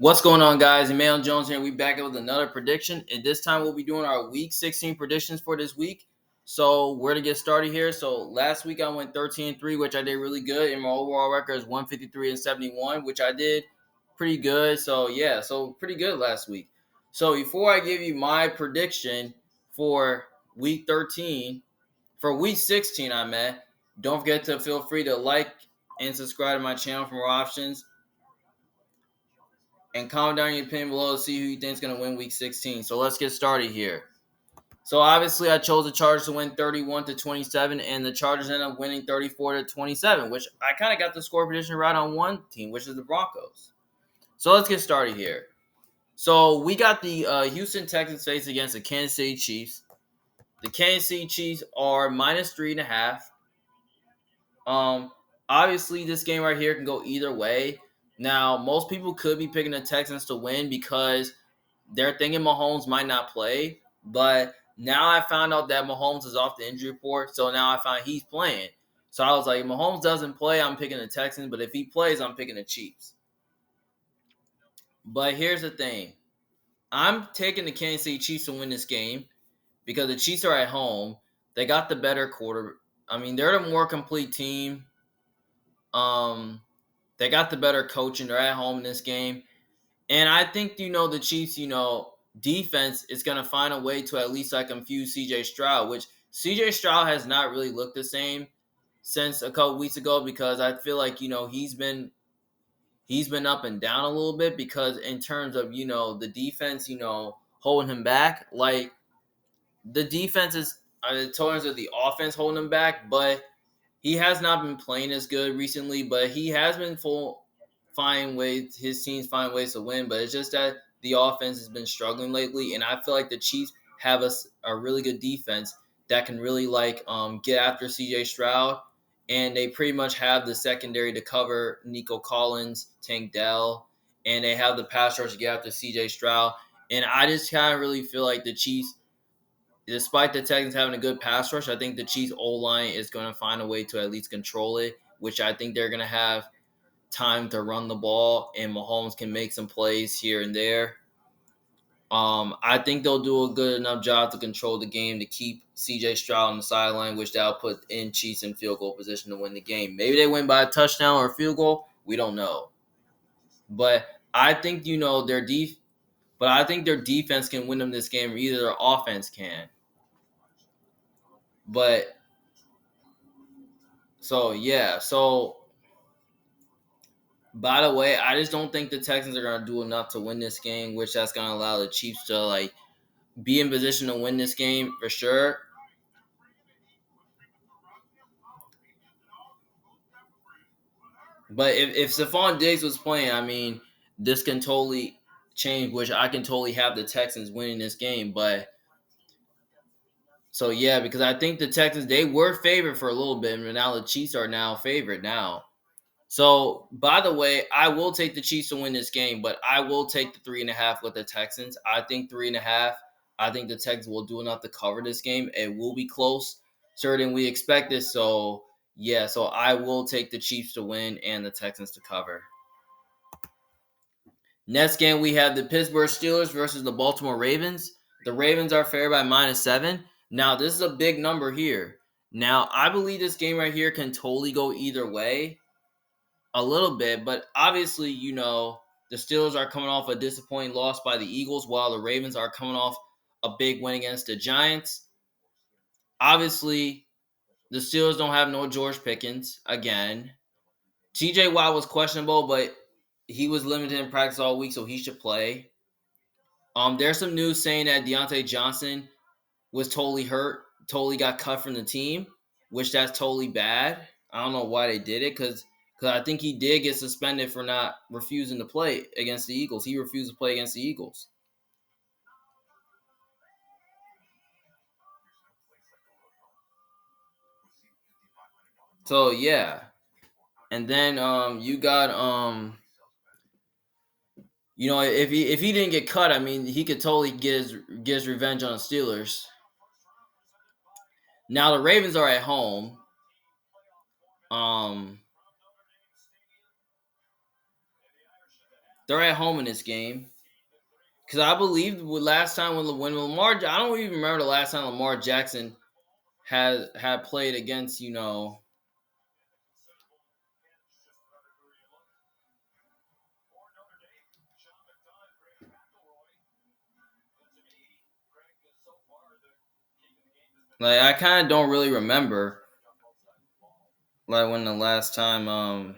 What's going on, guys? Emmanuel Jones here. We back with another prediction, and this time we'll be doing our Week 16 predictions for this week. So where to get started here? So last week I went 13-3, which I did really good, and my overall record is 153-71, which I did pretty good. So yeah, so pretty good last week. So before I give you my prediction for Week 13, for Week 16, don't forget to feel free to like and subscribe to my channel for more options. And comment down your opinion below to see who you think is going to win Week 16. So let's get started here. So obviously, I chose the Chargers to win 31-27, and the Chargers ended up winning 34-27, which I kind of got the score prediction right on one team, which is the Broncos. So let's get started here. So we got the Houston Texans face against the Kansas City Chiefs. The Kansas City Chiefs are -3.5. Obviously, this game right here can go either way. Now, most people could be picking the Texans to win because they're thinking Mahomes might not play. But now I found out that Mahomes is off the injury report, so now I find he's playing. So I was like, if Mahomes doesn't play, I'm picking the Texans. But if he plays, I'm picking the Chiefs. But here's the thing. I'm taking the Kansas City Chiefs to win this game because the Chiefs are at home. They got the better quarter. I mean, they're the more complete team. They got the better coaching. They're at home in this game. And I think, the Chiefs, defense is going to find a way to at least confuse CJ Stroud, which CJ Stroud has not really looked the same since a couple weeks ago because I feel like, he's been up and down a little bit because in terms of, the defense, holding him back, like the defense is in terms of the offense holding him back, but he has not been playing as good recently, but he has been his teams find ways to win, but it's just that the offense has been struggling lately, and I feel like the Chiefs have a really good defense that can really get after CJ Stroud, and they pretty much have the secondary to cover Nico Collins, Tank Dell, and they have the pass rush to get after CJ Stroud, and I just kind of really feel like the Chiefs, despite the Texans having a good pass rush, I think the Chiefs O-line is going to find a way to at least control it, which I think they're going to have time to run the ball, and Mahomes can make some plays here and there. I think they'll do a good enough job to control the game to keep CJ Stroud on the sideline, which they'll put in Chiefs in field goal position to win the game. Maybe they win by a touchdown or a field goal. We don't know. But I think, I think their defense can win them this game, or either their offense can. But So by the way, I just don't think the Texans are gonna do enough to win this game, which that's gonna allow the Chiefs to be in position to win this game for sure. But if Stephon Diggs was playing, I mean, this can totally change, which I can totally have the Texans winning this game. But because I think the Texans, they were favored for a little bit, and now the Chiefs are now favored now. So, by the way, I will take the Chiefs to win this game, but I will take the 3.5 with the Texans. I think 3.5. I think the Texans will do enough to cover this game. It will be close, certain we expect this. So, so I will take the Chiefs to win and the Texans to cover. Next game, we have the Pittsburgh Steelers versus the Baltimore Ravens. The Ravens are favored by -7. Now, this is a big number here. Now, I believe this game right here can totally go either way. A little bit, but obviously, the Steelers are coming off a disappointing loss by the Eagles, while the Ravens are coming off a big win against the Giants. Obviously, the Steelers don't have no George Pickens again. TJ Watt was questionable, but he was limited in practice all week, so he should play. There's some news saying that Deontay Johnson was totally hurt, totally got cut from the team, which that's totally bad. I don't know why they did it because I think he did get suspended for not refusing to play against the Eagles. He refused to play against the Eagles. So and then you got if he didn't get cut, I mean he could totally get his revenge on the Steelers. Now the Ravens are at home. Um, They're at home in this game. Because I believe the last time when Lamar, I don't even remember the last time Lamar Jackson had played against, like I kind of don't really remember like when the last time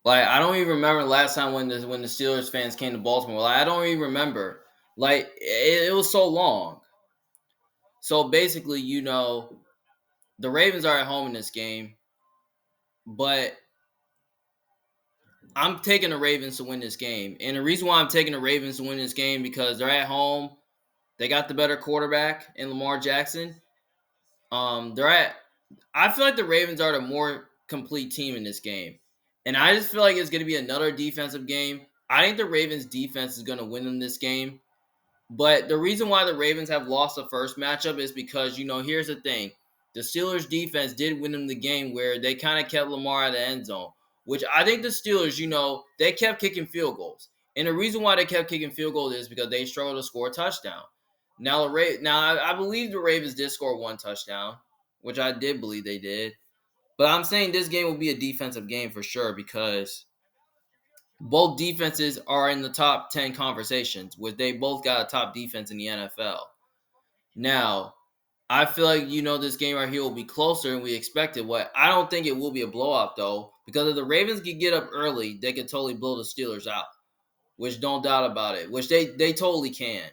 like I don't even remember the last time when the Steelers fans came to Baltimore. Like I don't even remember. Like it was so long. So basically, the Ravens are at home in this game, but I'm taking the Ravens to win this game. And the reason why I'm taking the Ravens to win this game because they're at home. They got the better quarterback in Lamar Jackson. They're at. I feel like the Ravens are the more complete team in this game, and I just feel like it's going to be another defensive game. I think the Ravens defense is going to win them this game. But the reason why the Ravens have lost the first matchup is because, here's the thing. The Steelers defense did win them the game where they kind of kept Lamar out of the end zone, which I think the Steelers, they kept kicking field goals. And the reason why they kept kicking field goals is because they struggled to score a touchdown. Now I believe the Ravens did score one touchdown, which I did believe they did. But I'm saying this game will be a defensive game for sure because both defenses are in the top 10 conversations, which they both got a top defense in the NFL. Now, I feel like this game right here will be closer than we expected. What I don't think it will be a blowout though, because if the Ravens could get up early, they could totally blow the Steelers out, which don't doubt about it, which they totally can.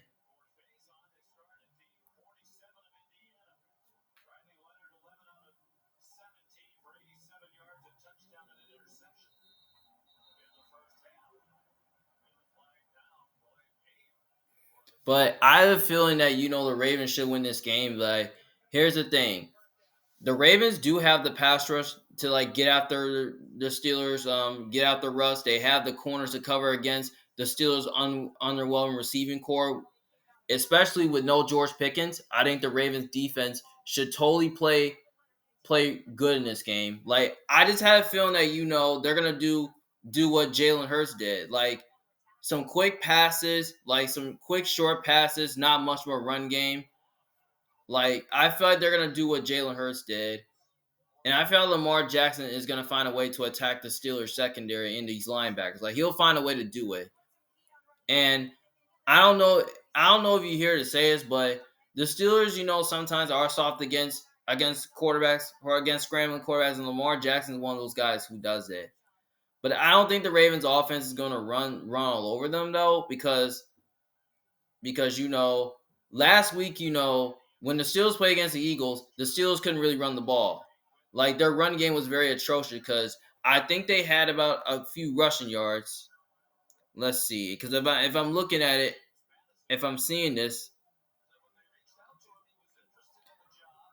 But I have a feeling that the Ravens should win this game. Like, here's the thing: the Ravens do have the pass rush to like get after the Steelers, get out the rush. They have the corners to cover against the Steelers' underwhelming receiving core, especially with no George Pickens. I think the Ravens defense should totally play good in this game. Like I just had a feeling that they're gonna do what Jalen Hurts did, like some quick passes, like some quick short passes, not much of a run game. Like I feel like they're gonna do what Jalen Hurts did. And I feel like Lamar Jackson is going to find a way to attack the Steelers secondary and these linebackers. Like he'll find a way to do it. And I don't know. I don't know if you hear to say this, but the Steelers, sometimes are soft against quarterbacks or against scrambling quarterbacks, and Lamar Jackson is one of those guys who does it. But I don't think the Ravens' offense is going to run all over them though, because last week when the Steelers played against the Eagles, the Steelers couldn't really run the ball. Like their run game was very atrocious because I think they had about a few rushing yards. Let's see, because if I'm looking at it, if I'm seeing this,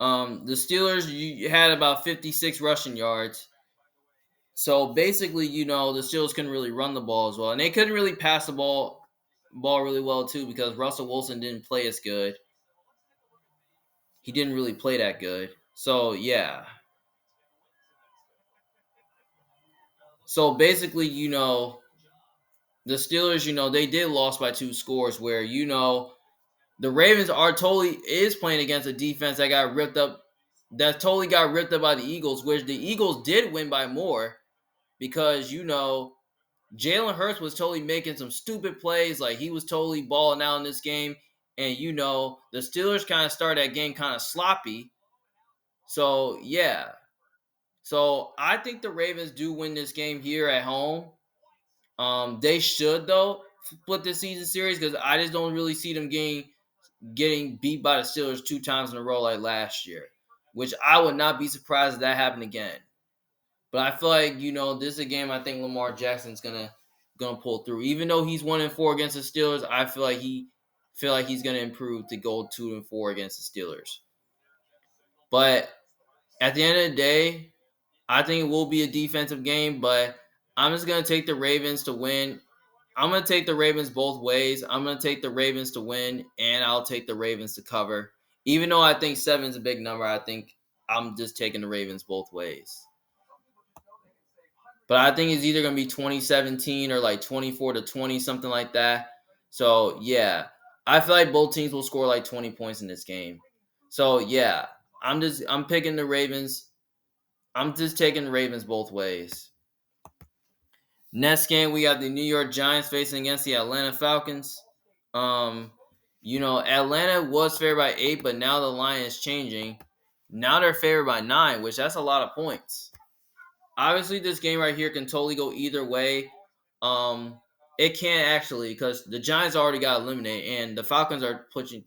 the Steelers had about 56 rushing yards. So basically, the Steelers couldn't really run the ball as well, and they couldn't really pass the ball really well too because Russell Wilson didn't play as good. He didn't really play that good. So yeah. So basically, the Steelers, they did lost by 2 scores where, the Ravens are totally is playing against a defense that totally got ripped up by the Eagles, which the Eagles did win by more because, Jalen Hurts was totally making some stupid plays. Like he was totally balling out in this game. And, the Steelers kind of started that game kind of sloppy. So, yeah. So I think the Ravens do win this game here at home. They should though split the season series because I just don't really see them getting beat by the Steelers 2 times in a row like last year, which I would not be surprised if that happened again. But I feel like this is a game I think Lamar Jackson's gonna pull through. Even though he's 1-4 against the Steelers, I feel like he's gonna improve to go 2-4 against the Steelers. But at the end of the day, I think it will be a defensive game, but I'm just gonna take the Ravens to win I'm gonna take the Ravens both ways. I'm gonna take the Ravens to win, and I'll take the Ravens to cover. Even though I think seven's a big number, I think I'm just taking the Ravens both ways. But I think it's either gonna be 2017 or like 24-20, something like that. So yeah, I feel like both teams will score like 20 points in this game. So yeah, I'm picking the Ravens. I'm just taking the Ravens both ways. Next game, we got the New York Giants facing against the Atlanta Falcons. Um, Atlanta was favored by 8, but now the line is changing. Now they're favored by 9, which that's a lot of points. Obviously, this game right here can totally go either way. It can actually because the Giants already got eliminated, and the Falcons are pushing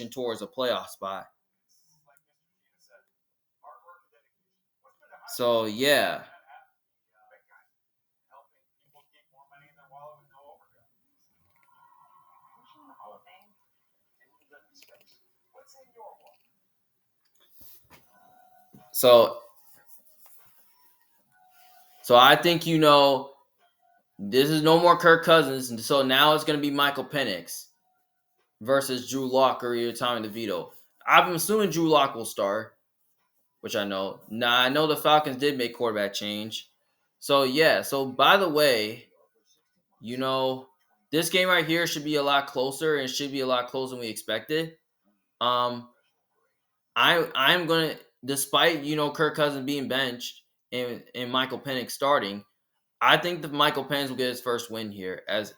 towards a playoff spot. So yeah. So I think this is no more Kirk Cousins, and so now it's going to be Michael Penix versus Drew Lock or Tommy DeVito. I'm assuming Drew Lock will start, which I know. Now I know the Falcons did make quarterback change. So yeah. So by the way, you know, this game right here should be a lot closer and should be a lot closer than we expected. Um, I'm gonna, despite Kirk Cousins being benched and Michael Penix starting, I think that Michael Penix will get his first win here as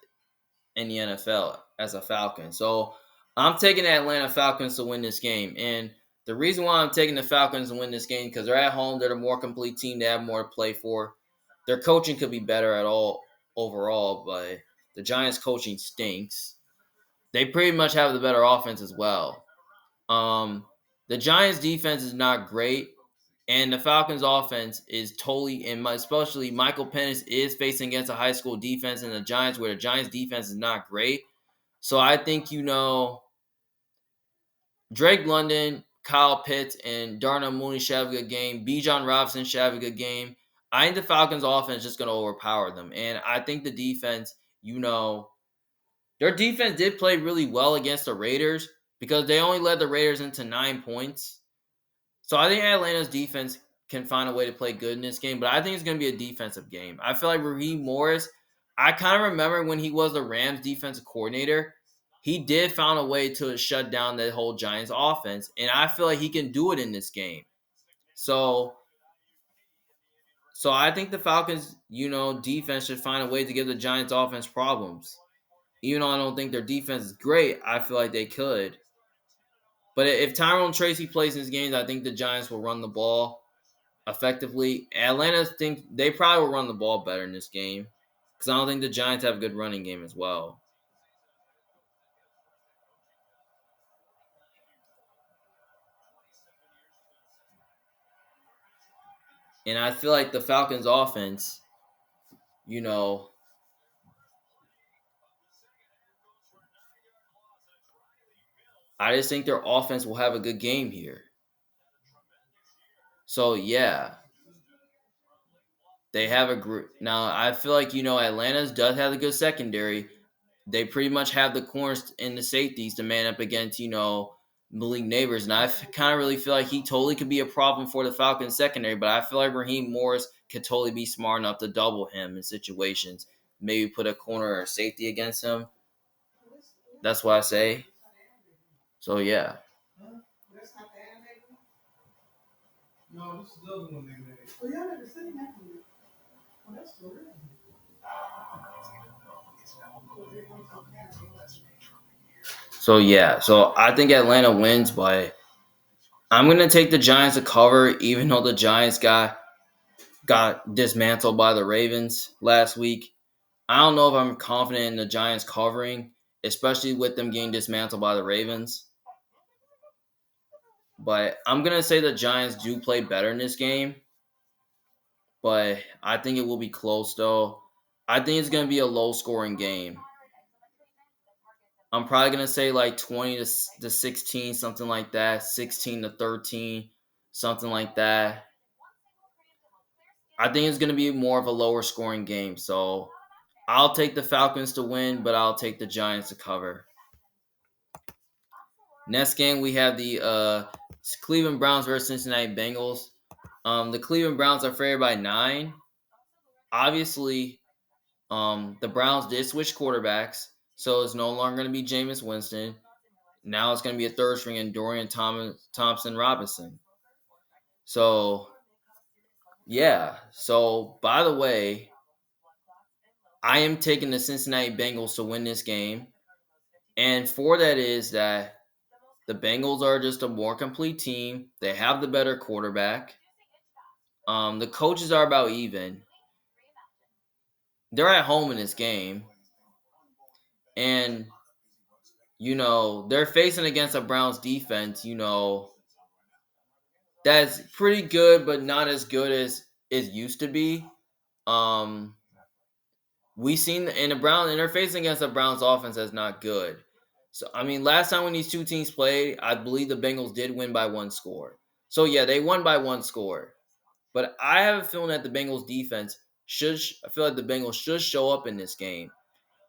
in the NFL as a Falcon. So I'm taking the Atlanta Falcons to win this game. And the reason why I'm taking the Falcons to win this game because they're at home, they're a more complete team, they have more to play for. Their coaching could be better at all overall, but the Giants' coaching stinks. They pretty much have the better offense as well. The Giants' defense is not great, and the Falcons' offense is totally, and especially Michael Penix is facing against a high school defense and the Giants, where the Giants' defense is not great. So I think Drake London, Kyle Pitts, and Darnell Mooney should have a good game. Bijan Robinson should have a good game. I think the Falcons' offense is just going to overpower them, and I think the defense, their defense did play really well against the Raiders because they only led the Raiders into 9 points. So I think Atlanta's defense can find a way to play good in this game, but I think it's going to be a defensive game. I feel like Raheem Morris, I kind of remember when he was the Rams defensive coordinator, he did find a way to shut down the whole Giants offense, and I feel like he can do it in this game. So I think the Falcons, defense should find a way to give the Giants offense problems. Even though I don't think their defense is great, I feel like they could. But if Tyrone Tracy plays in these games, I think the Giants will run the ball effectively. Atlanta think they probably will run the ball better in this game because I don't think the Giants have a good running game as well. And I feel like the Falcons' offense, you know, I just think their offense will have a good game here. So yeah, they have a group. Now I feel like Atlanta's does have a good secondary. They pretty much have the corners and the safeties to man up against Malik Neighbors, and I kind of really feel like he totally could be a problem for the Falcons secondary. But I feel like Raheem Morris could totally be smart enough to double him in situations. Maybe put a corner or a safety against him. That's what I say. So yeah. So yeah. So I think Atlanta wins, but I'm gonna take the Giants to cover, even though the Giants got dismantled by the Ravens last week. I don't know if I'm confident in the Giants covering, especially with them getting dismantled by the Ravens. But I'm gonna say the Giants do play better in this game, but I think it will be close though. I think it's gonna be a low scoring game. I'm probably gonna say like 20 to 16, something like that, 16 to 13, something like that. I think it's gonna be more of a lower scoring game. So I'll take the Falcons to win, but I'll take the Giants to cover. Next game, we have the Cleveland Browns versus Cincinnati Bengals. The Cleveland Browns are favored by 9. Obviously, the Browns did switch quarterbacks, so it's no longer going to be Jameis Winston. Now it's going to be a third string and Dorian Thompson Robinson. So, yeah. So, by the way, I am taking the Cincinnati Bengals to win this game. And for that is that the Bengals are just a more complete team. They have the better quarterback. The coaches are about even. They're at home in this game. And, they're facing against a Browns defense, that's pretty good, but not as good as it used to be. Um, we seen in the Brown and they're facing against a Browns offense that's not good. So I mean, last time when these two teams played, I believe the Bengals did win by 1 score. So yeah, they won by 1 score. But I have a feeling that the Bengals defense should. I feel like the Bengals should show up in this game,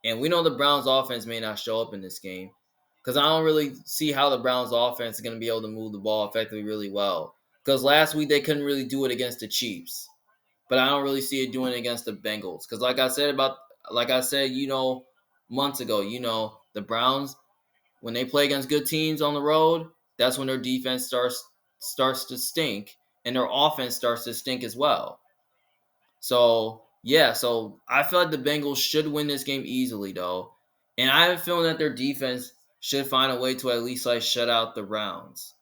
and we know the Browns offense may not show up in this game because I don't really see how the Browns offense is going to be able to move the ball effectively really well. Because last week they couldn't really do it against the Chiefs, but I don't really see it doing it against the Bengals. Because like I said, months ago, the Browns when they play against good teams on the road, that's when their defense starts to stink and their offense starts to stink as well. So yeah, so I feel like the Bengals should win this game easily though, and I have a feeling that their defense should find a way to at least like shut out the Browns.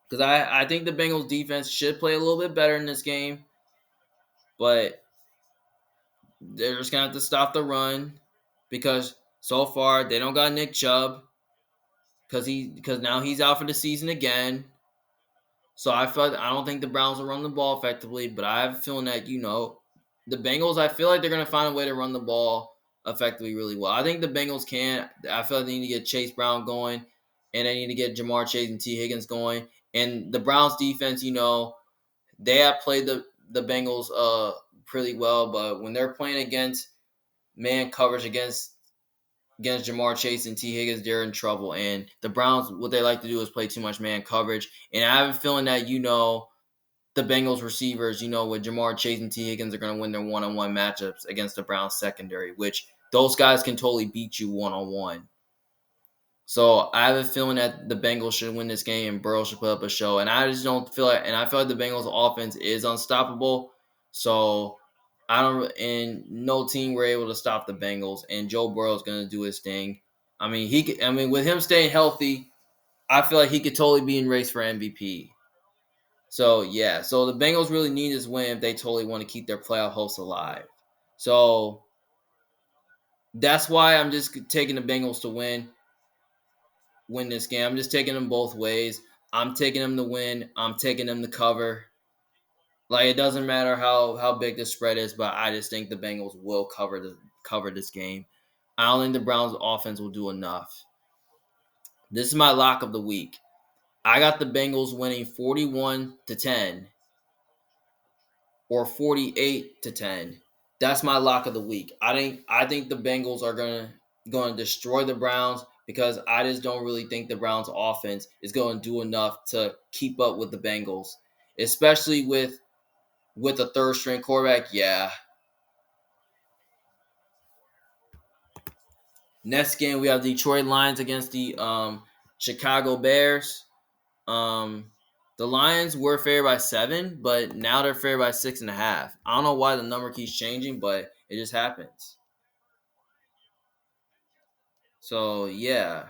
Because I think the Bengals defense should play a little bit better in this game, but they're just gonna have to stop the run because so far they don't got Nick Chubb because now he's out for the season again. So I don't think the Browns will run the ball effectively, but I have a feeling that the Bengals. I feel like they're gonna find a way to run the ball effectively really well. I think the Bengals can. I feel like they need to get Chase Brown going, and they need to get Jamar Chase and T Higgins going. And the Browns defense, they have played the Bengals pretty well, but when they're playing against man coverage against Jamar Chase and T Higgins, they're in trouble. And the Browns, what they like to do is play too much man coverage. And I have a feeling that the Bengals receivers, with Jamar Chase and T Higgins, are going to win their one-on-one matchups against the Browns secondary, which those guys can totally beat you one-on-one. So I have a feeling that the Bengals should win this game and Burrow should put up a show. And I just don't feel like, and I feel like the Bengals offense is unstoppable. So and no team were able to stop the Bengals. And Joe Burrow is going to do his thing. I mean, with him staying healthy, I feel like he could totally be in race for MVP. So yeah, so the Bengals really need this win if they totally want to keep their playoff hopes alive. So that's why I'm just taking the Bengals to win this game. I'm just taking them both ways. I'm taking them to win. I'm taking them to cover. Like it doesn't matter how big the spread is, but I just think the Bengals will cover this game. I don't think the Browns offense will do enough. This is my lock of the week. I got the Bengals winning 41-10 or 48-10. That's my lock of the week. I think the Bengals are going to destroy the Browns because I just don't really think the Browns offense is going to do enough to keep up with the Bengals, especially with a third string quarterback. Yeah. Next game we have Detroit Lions against the Chicago Bears. Um, the Lions were favored by 7, but now they're favored by 6.5. I don't know why the number keeps changing, but it just happens. So yeah.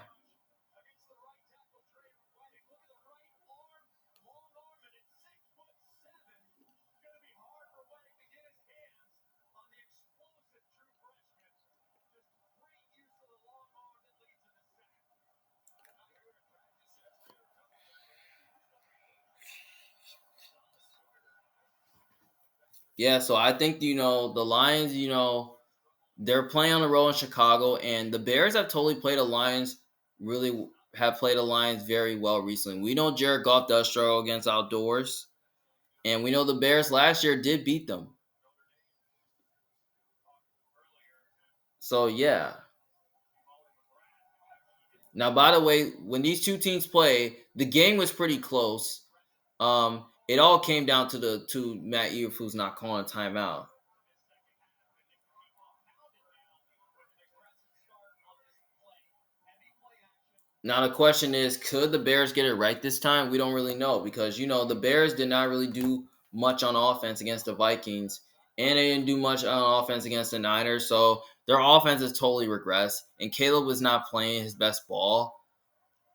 Yeah, so I think the Lions, they're playing on the road in Chicago, and the Bears have totally played the Lions really have played the Lions very well recently. We know Jared Goff does struggle against outdoors, and we know the Bears last year did beat them. So yeah. Now, by the way, when these two teams play, the game was pretty close. It all came down to the to Matt Eberflus not calling a timeout. Now the question is, could the Bears get it right this time? We don't really know because the Bears did not really do much on offense against the Vikings, and they didn't do much on offense against the Niners. So their offense has totally regressed, and Caleb was not playing his best ball.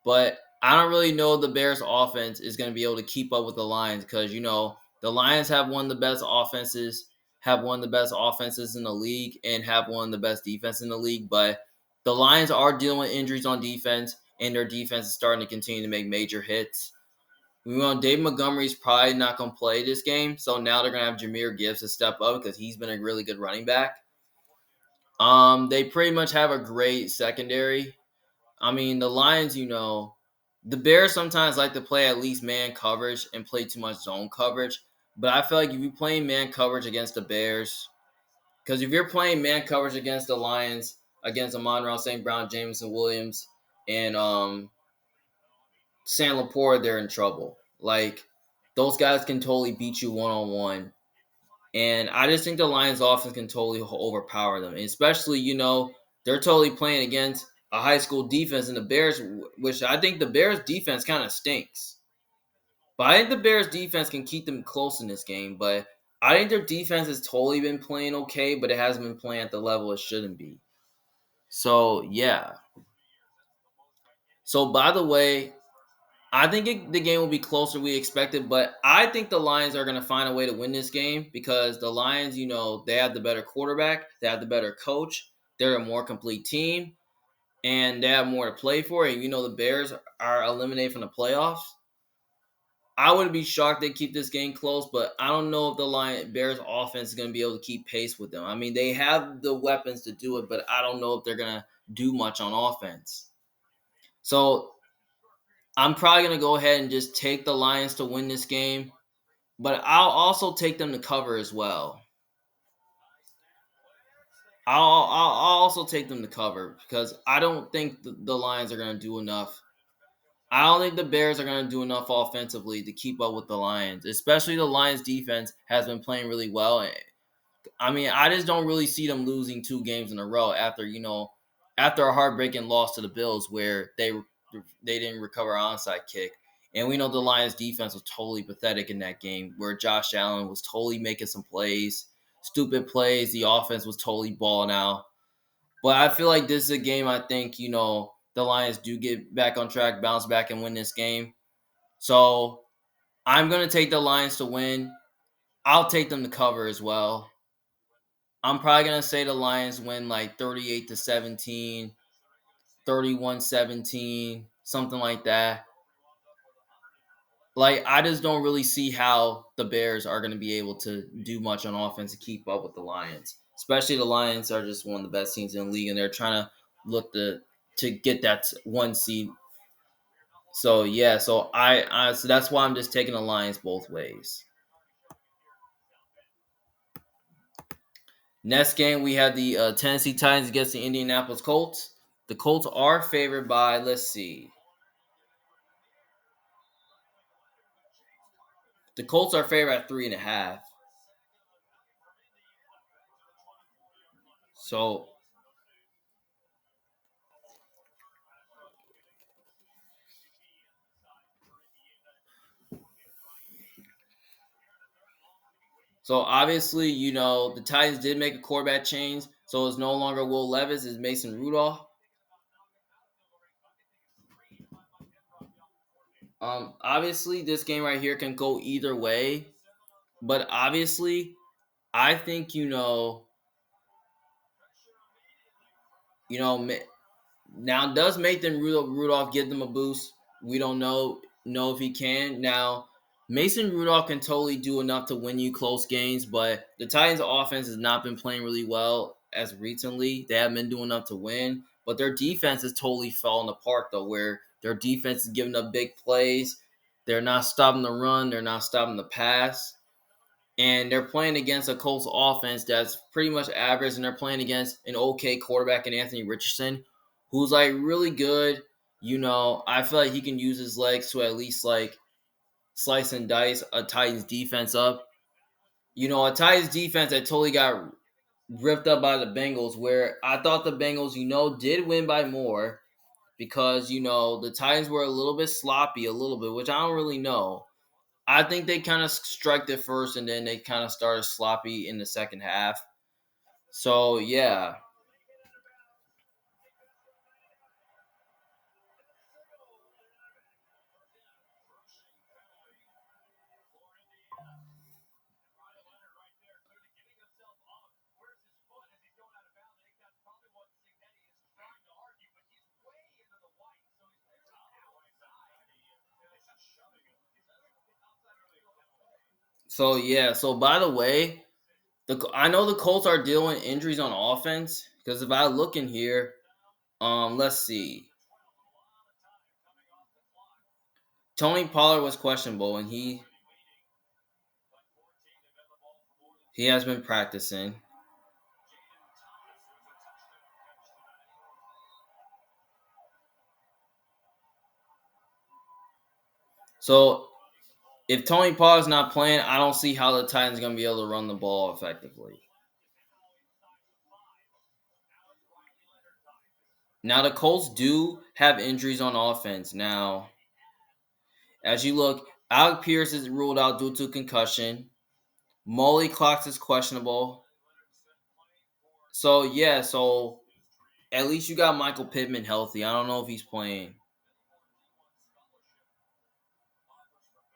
But I don't really know the Bears offense is going to be able to keep up with the Lions because the Lions have one of the best offenses, have one of the best offenses in the league, and have one of the best defense in the league. But the Lions are dealing with injuries on defense, and their defense is starting to continue to make major hits. We know Dave Montgomery's probably not going to play this game, so now they're going to have Jahmyr Gibbs to step up because he's been a really good running back. They pretty much have a great secondary. I mean, the Lions, the Bears sometimes like to play at least man coverage and play too much zone coverage. But I feel like if you're playing man coverage against the Bears, because if you're playing man coverage against the Lions, against Amon-Ra St. Brown, Jameson Williams, and Sam Laporte, they're in trouble. Like, those guys can totally beat you one-on-one. And I just think the Lions offense can totally overpower them. And especially, they're totally playing against a high school defense and the Bears, which I think the Bears defense kind of stinks. But I think the Bears defense can keep them close in this game. But I think their defense has totally been playing okay, but it hasn't been playing at the level it shouldn't be. So, yeah. So, by the way, I think the game will be closer than we expected, but I think the Lions are going to find a way to win this game because the Lions, they have the better quarterback, they have the better coach, they're a more complete team, and they have more to play for. And the Bears are eliminated from the playoffs. I would be shocked they keep this game close, but I don't know if the Bears offense is going to be able to keep pace with them. I mean, they have the weapons to do it, but I don't know if they're going to do much on offense. So I'm probably going to go ahead and just take the Lions to win this game, but I'll also take them to cover as well. I'll also take them to cover because I don't think the Lions are going to do enough. I don't think the Bears are going to do enough offensively to keep up with the Lions, especially the Lions defense has been playing really well. I mean, I just don't really see them losing 2 games in a row after a heartbreaking loss to the Bills where they didn't recover an onside kick. And we know the Lions defense was totally pathetic in that game where Josh Allen was totally making some plays, stupid plays. The offense was totally balling out. But I feel like this is a game I think, the Lions do get back on track, bounce back, and win this game. So I'm going to take the Lions to win. I'll take them to cover as well. I'm probably going to say the Lions win like 38-17, 31-17, something like that. Like, I just don't really see how the Bears are going to be able to do much on offense to keep up with the Lions. Especially the Lions are just one of the best teams in the league, and they're trying to look to get that 1 seed. So yeah, so that's why I'm just taking the Lions both ways. Next game we have the Tennessee Titans against the Indianapolis Colts. The Colts are favored by, let's see, the Colts are favored at 3.5. So So obviously, the Titans did make a quarterback change, so it's no longer Will Levis, it's Mason Rudolph. Obviously, this game right here can go either way, but obviously, I think you know, now does Mason Rudolph give them a boost? We don't know if he can. Now, Mason Rudolph can totally do enough to win you close games, but the Titans' offense has not been playing really well as recently. They haven't been doing enough to win, but their defense is totally falling apart though, where their defense is giving up big plays. They're not stopping the run. They're not stopping the pass. and they're playing against a Colts offense that's pretty much average, and they're playing against an okay quarterback in Anthony Richardson, who's like really good. I feel like he can use his legs to at least like slice and dice a Titans defense up. A Titans defense that totally got ripped up by the Bengals, where I thought the Bengals, did win by more because, the Titans were a little bit sloppy, a little bit, which I don't really know. I think they kind of struck it first and then they kind of started sloppy in the second half. So, yeah. So, yeah. So, by the way, I know the Colts are dealing with injuries on offense because if I look in here, let's see. Tony Pollard was questionable and he has been practicing. So if Tony Pollard's not playing, I don't see how the Titans are going to be able to run the ball effectively. Now the Colts do have injuries on offense. Now, as you look, Alec Pierce is ruled out due to concussion. Molly Cox is questionable. So yeah, so at least you got Michael Pittman healthy. I don't know if he's playing.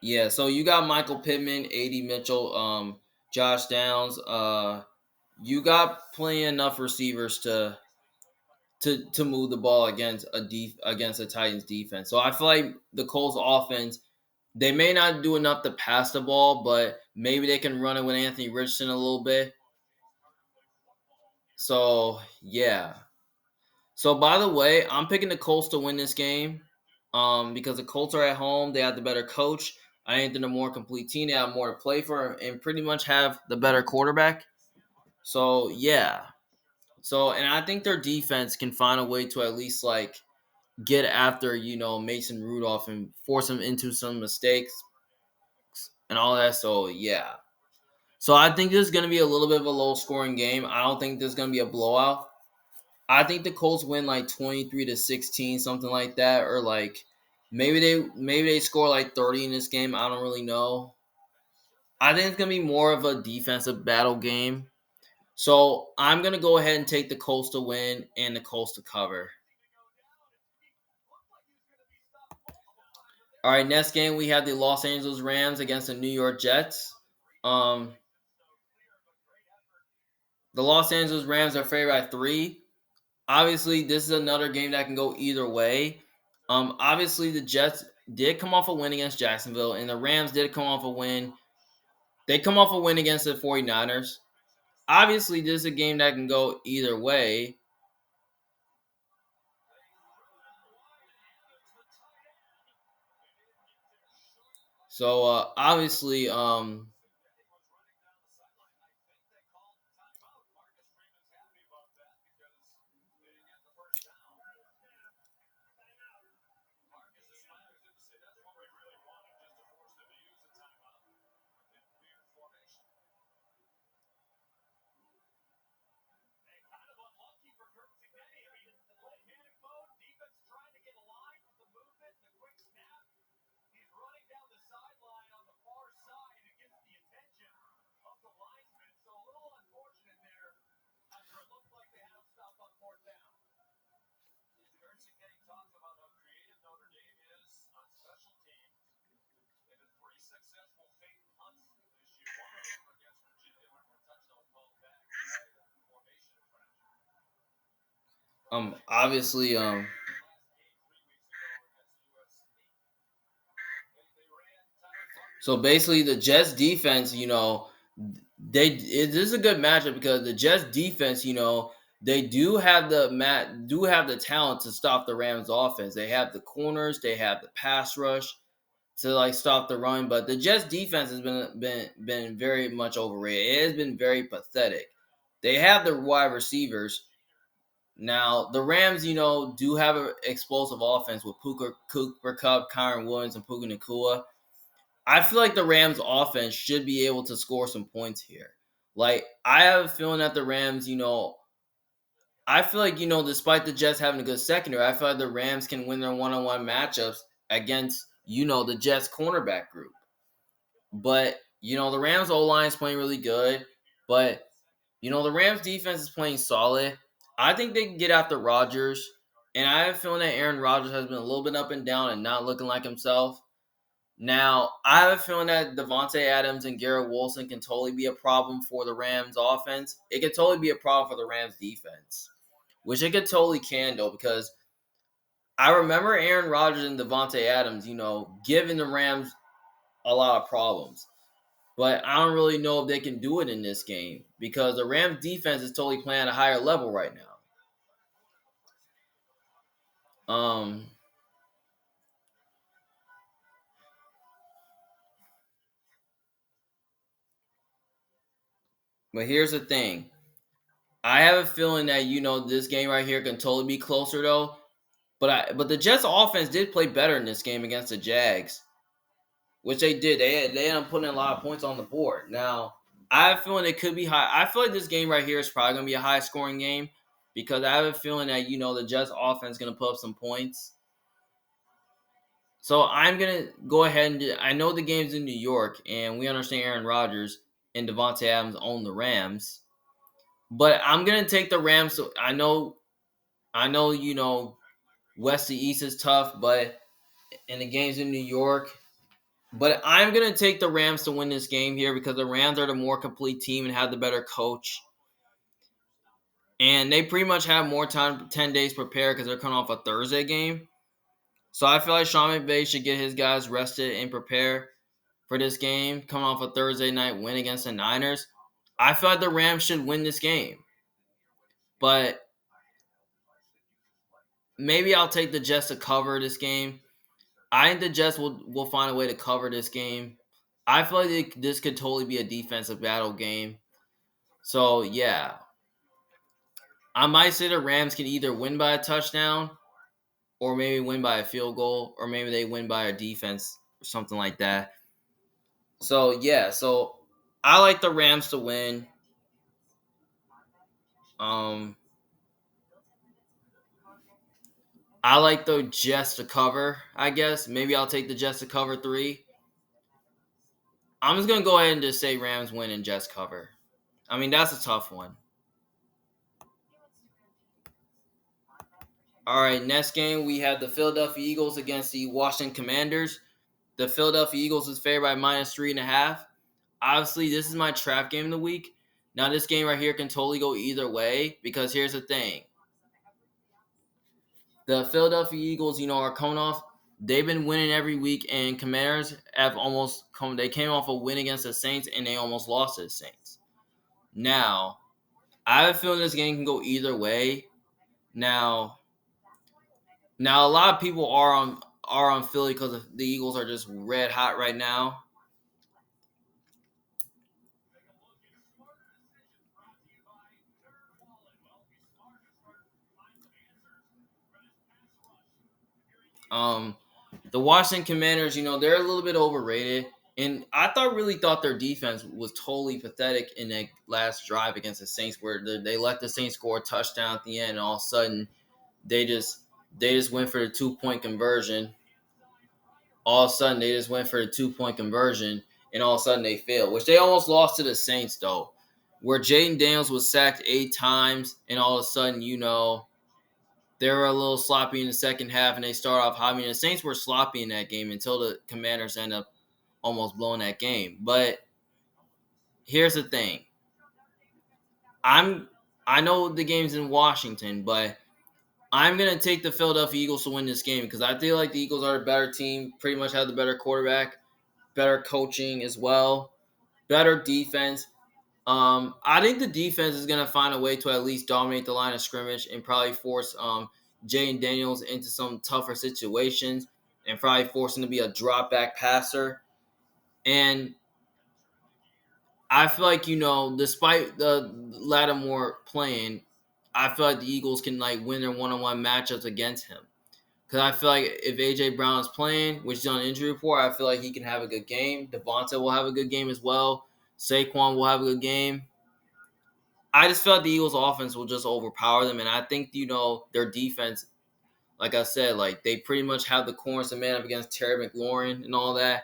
Yeah, so you got Michael Pittman, A.D. Mitchell, Josh Downs. You got plenty enough receivers to move the ball against a Titans defense. So I feel like the Colts offense, they may not do enough to pass the ball, but maybe they can run it with Anthony Richardson a little bit. So yeah. So by the way, I'm picking the Colts to win this game. Because the Colts are at home, they have the better coach. I think they're the more complete team. They have more to play for, and pretty much have the better quarterback. So yeah. So and I think their defense can find a way to at least like get after Mason Rudolph and force him into some mistakes and all that. So yeah. So I think this is going to be a little bit of a low scoring game. I don't think this is going to be a blowout. I think the Colts win like 23-16, something like that, or like maybe they score like 30 in this game. I don't really know. I think it's gonna be more of a defensive battle game. So I'm gonna go ahead and take the Colts to win and the Colts to cover. All right, next game we have the Los Angeles Rams against the New York Jets. Um, the Los Angeles Rams are favored by 3. Obviously, this is another game that can go either way. Obviously, the Jets did come off a win against Jacksonville, and the Rams did come off a win. They come off a win against the 49ers. Obviously, this is a game that can go either way. So obviously, obviously, so basically, the Jets defense, this is a good matchup because the Jets defense, they do have the talent to stop the Rams offense. They have the corners, they have the pass rush. to like stop the run. But the Jets defense has been very much overrated. It has been very pathetic. They have the wide receivers. Now the Rams, do have an explosive offense with Cooper Cup, Kyron Williams, and Puka Nacua. I feel like the Rams offense should be able to score some points here. Like, I have a feeling that the Rams, I feel like, despite the Jets having a good secondary, I feel like the Rams can win their one-on-one matchups against, the Jets cornerback group. But, the Rams O-line is playing really good. But, the Rams defense is playing solid. I think they can get after Rodgers. And I have a feeling that Aaron Rodgers has been a little bit up and down and not looking like himself. Now, I have a feeling that Devontae Adams and Garrett Wilson can totally be a problem for the Rams offense. It could totally be a problem for the Rams defense, which it could totally can, though, because I remember Aaron Rodgers and Devontae Adams, giving the Rams a lot of problems. But I don't really know if they can do it in this game because the Rams defense is totally playing at a higher level right now. But here's the thing. I have a feeling that, this game right here can totally be closer, though. But the Jets offense did play better in this game against the Jags, which they did. They ended up putting a lot of points on the board. Now, I have a feeling it could be high. I feel like this game right here is probably going to be a high scoring game because I have a feeling that, the Jets offense is going to put up some points. So I'm going to go ahead and I know the game's in New York, and we understand Aaron Rodgers and Devontae Adams own the Rams. But I'm going to take the Rams. So I know, West to East is tough, but in the games in New York. But I'm going to take the Rams to win this game here because the Rams are the more complete team and have the better coach. And they pretty much have more time, 10 days prepared because they're coming off a Thursday game. So I feel like Sean McVay should get his guys rested and prepare for this game, coming off a Thursday night win against the Niners. I feel like the Rams should win this game. But maybe I'll take the Jets to cover this game. I think the Jets will find a way to cover this game. I feel like this could totally be a defensive battle game. So, yeah. I might say the Rams can either win by a touchdown or maybe win by a field goal or maybe they win by a defense or something like that. So, yeah. So, I like the Rams to win. I like the Jets to cover, I guess. Maybe I'll take the Jets to cover 3. I'm just going to go ahead and just say Rams win and Jets cover. I mean, that's a tough one. All right, next game we have the Philadelphia Eagles against the Washington Commanders. The Philadelphia Eagles is favored by -3.5. Obviously, this is my trap game of the week. Now, this game right here can totally go either way because here's the thing. The Philadelphia Eagles, are coming off. They've been winning every week, and Commanders have almost come. They came off a win against the Saints, and they almost lost to the Saints. Now, I have a feeling this game can go either way. Now, a lot of people are on Philly because the Eagles are just red hot right now. The Washington Commanders, they're a little bit overrated. And I really thought their defense was totally pathetic in that last drive against the Saints where they let the Saints score a touchdown at the end and all of a sudden they just went for the 2-point conversion. All of a sudden they just went for the 2-point conversion and all of a sudden they failed, which they almost lost to the Saints though, where Jaden Daniels was sacked 8 times and all of a sudden, they were a little sloppy in the second half, and they started off hot. I mean, the Saints were sloppy in that game until the Commanders end up almost blowing that game. But here's the thing. I know the game's in Washington, but I'm going to take the Philadelphia Eagles to win this game because I feel like the Eagles are a better team, pretty much have the better quarterback, better coaching as well, better defense. I think the defense is going to find a way to at least dominate the line of scrimmage and probably force Jaden Daniels into some tougher situations. and probably force him to be a drop back passer. And I feel like, despite the Lattimore playing, I feel like the Eagles can like win their one-on-one matchups against him. Because I feel like if AJ Brown is playing, which is on injury report, I feel like he can have a good game. Devonta will have a good game as well. Saquon will have a good game. I just feel like the Eagles' offense will just overpower them, and I think their defense, like I said, like they pretty much have the corners to man up against Terry McLaurin and all that.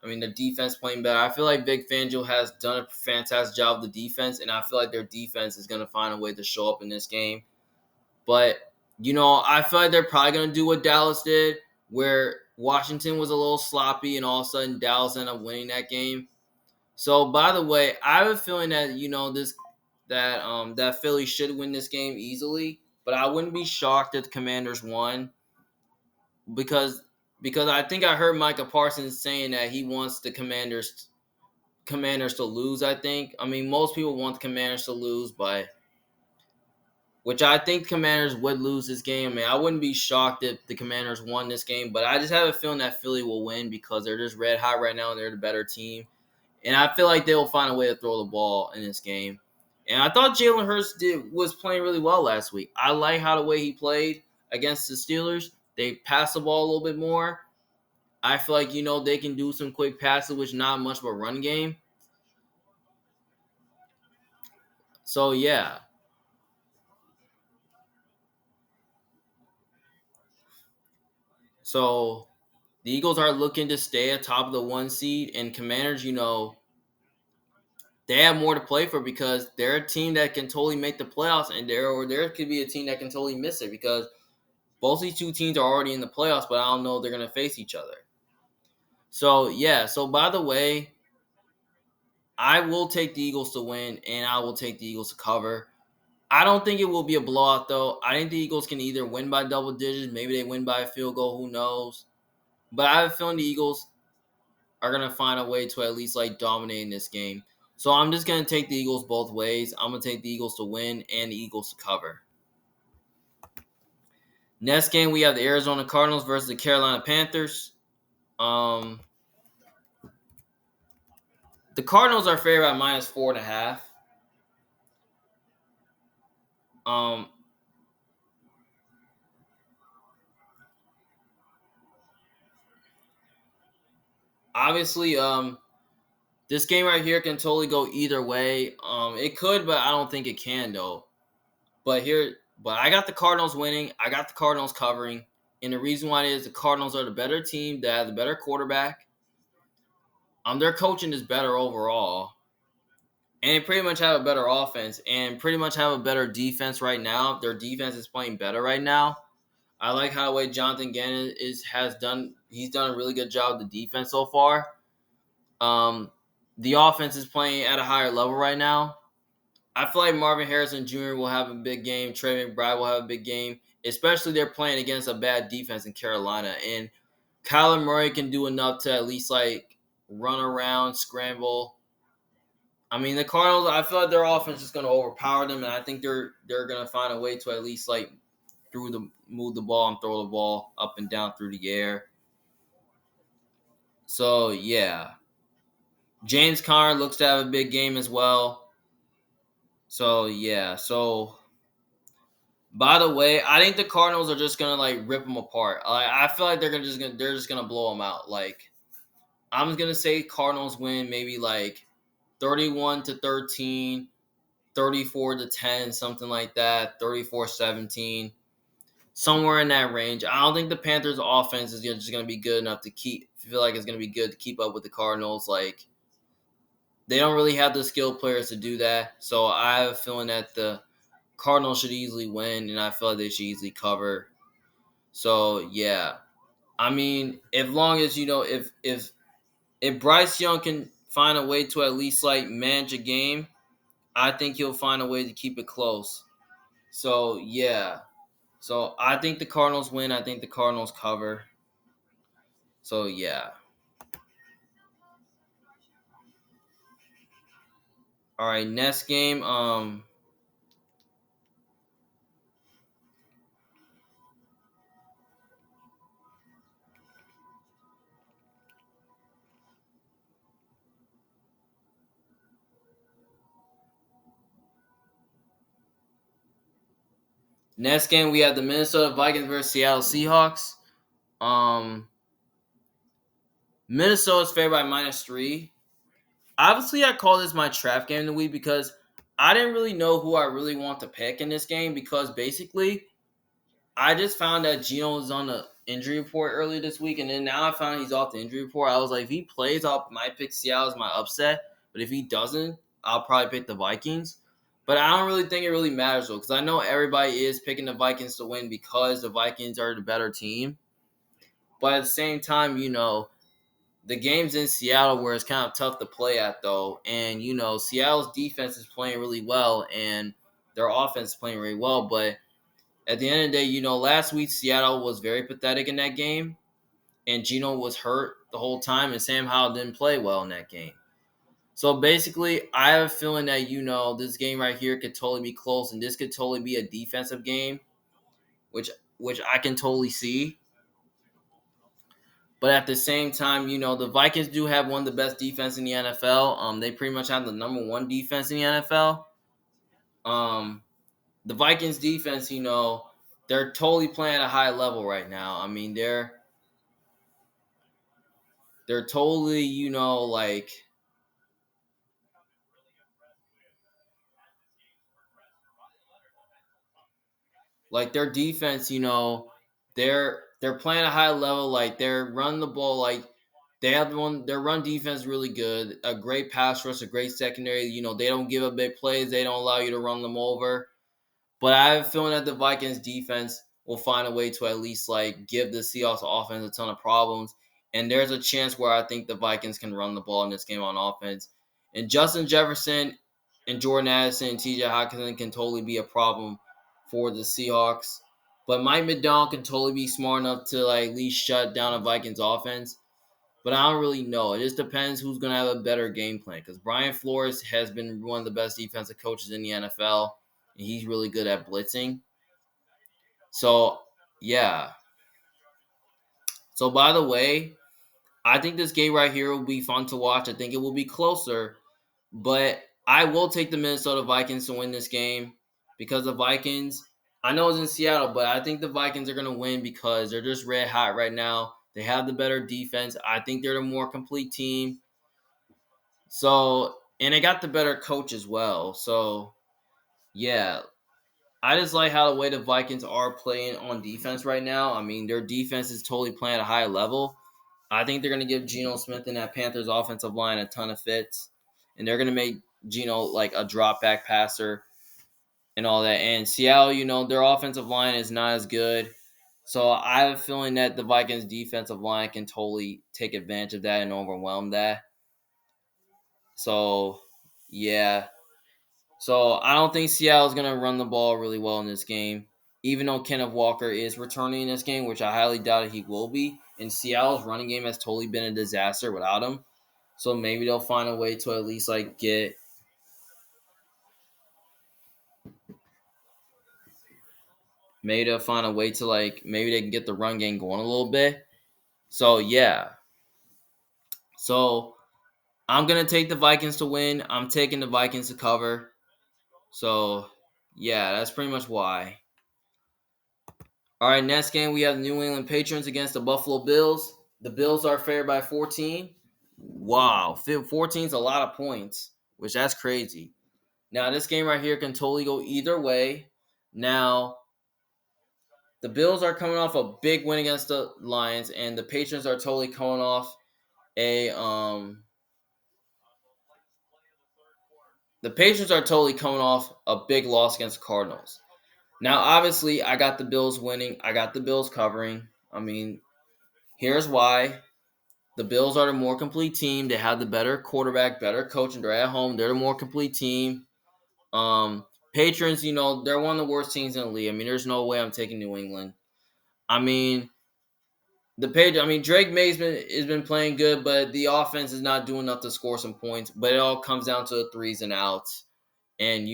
I mean, their defense playing better. I feel like Vic Fangio has done a fantastic job of the defense, and I feel like their defense is going to find a way to show up in this game. But, I feel like they're probably going to do what Dallas did, where Washington was a little sloppy, and all of a sudden Dallas ended up winning that game. So, by the way, I have a feeling that, that Philly should win this game easily, but I wouldn't be shocked if the Commanders won because I think I heard Micah Parsons saying that he wants the Commanders to lose. I think. I mean, most people want the Commanders to lose, but which I think Commanders would lose this game. I mean, I wouldn't be shocked if the Commanders won this game, but I just have a feeling that Philly will win because they're just red hot right now and they're the better team. And I feel like they'll find a way to throw the ball in this game. And I thought Jalen Hurts was playing really well last week. I like how the way he played against the Steelers. They passed the ball a little bit more. I feel like, they can do some quick passes, which not much of a run game. So, yeah. So, the Eagles are looking to stay atop of the 1 seed. And Commanders, they have more to play for because they're a team that can totally make the playoffs. And there could be a team that can totally miss it because both these two teams are already in the playoffs, but I don't know if they're going to face each other. So, yeah. So, by the way, I will take the Eagles to win, and I will take the Eagles to cover. I don't think it will be a blowout, though. I think the Eagles can either win by double digits, maybe they win by a field goal, who knows. But I have a feeling the Eagles are going to find a way to at least like dominate in this game. So I'm just going to take the Eagles both ways. I'm going to take the Eagles to win and the Eagles to cover. Next game, we have the Arizona Cardinals versus the Carolina Panthers. The Cardinals are favored by -4.5. Um, Obviously, this game right here can totally go either way. It could, but I don't think it can though. But I got the Cardinals winning. I got the Cardinals covering, and the reason why is the Cardinals are the better team. They have the better quarterback. Their coaching is better overall, and they pretty much have a better offense and pretty much have a better defense right now. Their defense is playing better right now. I like how the way Jonathan Gannon has done. He's done a really good job with the defense so far. The offense is playing at a higher level right now. I feel like Marvin Harrison Jr. will have a big game. Trey McBride will have a big game, especially they're playing against a bad defense in Carolina. And Kyler Murray can do enough to at least like run around, scramble. I mean, the Cardinals, I feel like their offense is going to overpower them, and I think they're going to find a way to at least like move the ball and throw the ball up and down through the air. So yeah, James Conner looks to have a big game as well. So yeah, so by the way, I think the Cardinals are just gonna like rip them apart. I feel like they're just gonna blow them out. Like I'm gonna say Cardinals win maybe like 31-13, 34-10, something like that, 34-17, somewhere in that range. I don't think the Panthers' offense is just gonna be good enough to feel like it's gonna be good to keep up with the Cardinals. Like they don't really have the skilled players to do that. So I have a feeling that the Cardinals should easily win, and I feel like they should easily cover. So yeah, I mean, as long as if Bryce Young can find a way to at least like manage a game, I think he'll find a way to keep it close. So yeah, so I think the Cardinals win. I think the Cardinals cover. So yeah. All right, next game. Next game we have the Minnesota Vikings versus Seattle Seahawks. Um, Minnesota's favored by -3. Obviously, I call this my trap game of the week because I didn't really know who I really want to pick in this game because basically I just found that Gino was on the injury report earlier this week, and then now I found he's off the injury report. I was like, if he plays, I might pick Seattle as my upset, but if he doesn't, I'll probably pick the Vikings. But I don't really think it really matters though, because I know everybody is picking the Vikings to win because the Vikings are the better team. But at the same time, the game's in Seattle where it's kind of tough to play at though, and Seattle's defense is playing really well, and their offense is playing really well, but at the end of the day, last week Seattle was very pathetic in that game, and Geno was hurt the whole time, and Sam Howell didn't play well in that game. So basically, I have a feeling that this game right here could totally be close, and this could totally be a defensive game, which I can totally see. But at the same time, the Vikings do have one of the best defense in the NFL. They pretty much have the number one defense in the NFL. The Vikings defense, they're totally playing at a high level right now. I mean, they're totally, like their defense, they're playing a high level, like they're running the ball, like their run defense is really good, a great pass rush, a great secondary. They don't give up big plays, they don't allow you to run them over. But I have a feeling that the Vikings defense will find a way to at least like give the Seahawks offense a ton of problems. And there's a chance where I think the Vikings can run the ball in this game on offense. And Justin Jefferson and Jordan Addison and TJ Hockenson can totally be a problem for the Seahawks. But Mike McDonald can totally be smart enough to like at least shut down a Vikings offense. But I don't really know. It just depends who's going to have a better game plan. Because Brian Flores has been one of the best defensive coaches in the NFL. And he's really good at blitzing. So, yeah. So, by the way, I think this game right here will be fun to watch. I think it will be closer. But I will take the Minnesota Vikings to win this game because the Vikings, I know it's in Seattle, but I think the Vikings are going to win because they're just red hot right now. They have the better defense. I think they're the more complete team. So, and they got the better coach as well. So, yeah, I just like how the way the Vikings are playing on defense right now. I mean, their defense is totally playing at a high level. I think they're going to give Geno Smith and that Panthers offensive line a ton of fits, and they're going to make Geno like a drop back passer and all that. And Seattle, their offensive line is not as good. So I have a feeling that the Vikings defensive line can totally take advantage of that and overwhelm that. So, yeah. So I don't think Seattle's going to run the ball really well in this game, even though Kenneth Walker is returning in this game, which I highly doubt he will be. And Seattle's running game has totally been a disaster without him. So maybe they'll find a way to at least like get. Maybe they'll find a way to like maybe they can get the run game going a little bit. So yeah. So I'm gonna take the Vikings to win. I'm taking the Vikings to cover. So yeah, that's pretty much why. All right, next game we have the New England Patriots against the Buffalo Bills. The Bills are favored by 14. Wow, 14 is a lot of points, which that's crazy. Now, this game right here can totally go either way. Now, the Bills are coming off a big win against the Lions, and the Patriots are totally coming off a the Patriots are totally coming off a big loss against the Cardinals. Now, obviously, I got the Bills winning. I got the Bills covering. I mean, here's why. The Bills are the more complete team. They have the better quarterback, better coach, and they're at home. They're the more complete team. Patrons, they're one of the worst teams in the league. I mean, there's no way I'm taking New England. I mean, Drake May's been playing good, but the offense is not doing enough to score some points. But it all comes down to the threes and outs, and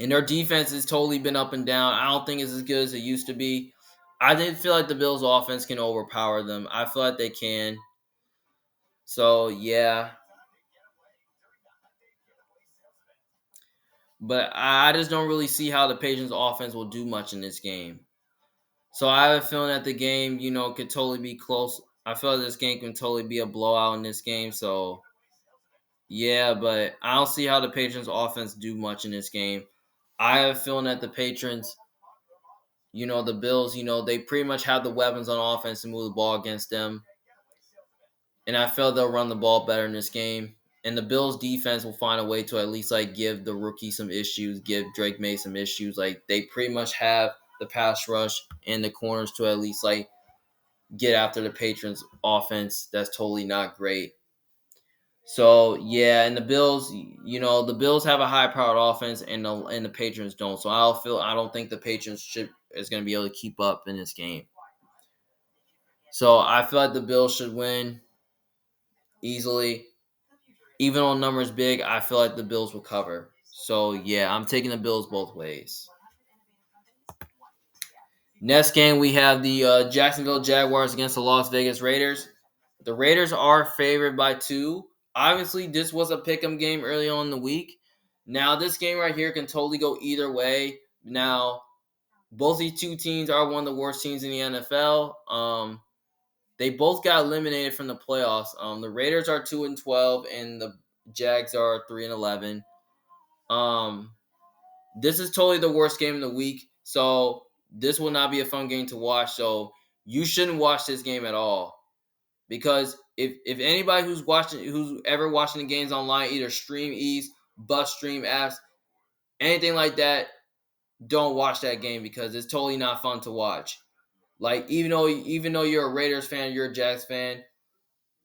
and their defense has totally been up and down. I don't think it's as good as it used to be. I didn't feel like the Bills' offense can overpower them. I feel like they can. So yeah. but I just don't really see how the Patriots offense will do much in this game. So I have a feeling that the game, could totally be close. I feel like this game can totally be a blowout in this game. So yeah, but I don't see how the Patriots offense do much in this game. I have a feeling that the Patriots, the Bills, they pretty much have the weapons on offense to move the ball against them. And I feel they'll run the ball better in this game. And the Bills defense will find a way to at least give the rookie some issues, give Drake May some issues. Like they pretty much have the pass rush and the corners to at least get after the Patriots offense. That's totally not great. So yeah, and the Bills, the Bills have a high-powered offense, and the Patriots don't. So I don't think the Patriots is going to be able to keep up in this game. So I feel like the Bills should win easily. Even though numbers big, I feel like the Bills will cover. So yeah, I'm taking the Bills both ways. Next game, we have the Jacksonville Jaguars against the Las Vegas Raiders. The Raiders are favored by 2. Obviously, this was a pick'em game early on in the week. Now, this game right here can totally go either way. Now, both these two teams are one of the worst teams in the NFL. They both got eliminated from the playoffs. The Raiders are 2-12, and the Jags are 3-11. This is totally the worst game of the week. So this will not be a fun game to watch. So you shouldn't watch this game at all. Because if anybody who's ever watching the games online, either Stream East, Bus Stream apps, anything like that, don't watch that game because it's totally not fun to watch. Like even though you're a Raiders fan, you're a Jags fan,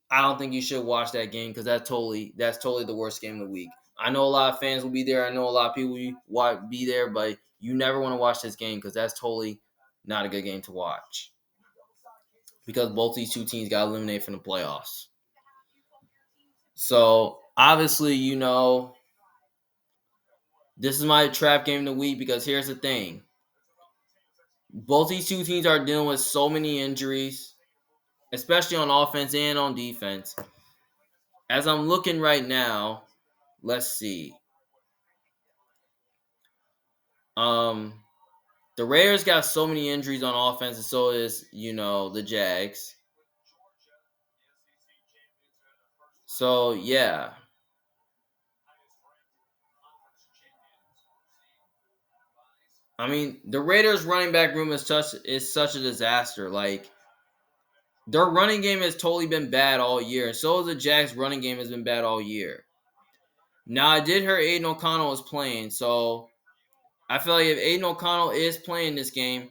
I don't think you should watch that game because that's totally the worst game of the week. I know a lot of fans will be there. I know a lot of people will be there, but you never want to watch this game because that's totally not a good game to watch. Because both these two teams got eliminated from the playoffs. So obviously, this is my trap game of the week because here's the thing. Both these two teams are dealing with so many injuries, especially on offense and on defense. As I'm looking right now, let's see. The Raiders got so many injuries on offense, and so is, the Jags. So, yeah. I mean, the Raiders running back room is such a disaster. Like, their running game has totally been bad all year, and so has the Jags running game has been bad all year. Now, I did hear Aiden O'Connell is playing, so I feel like if Aiden O'Connell is playing this game,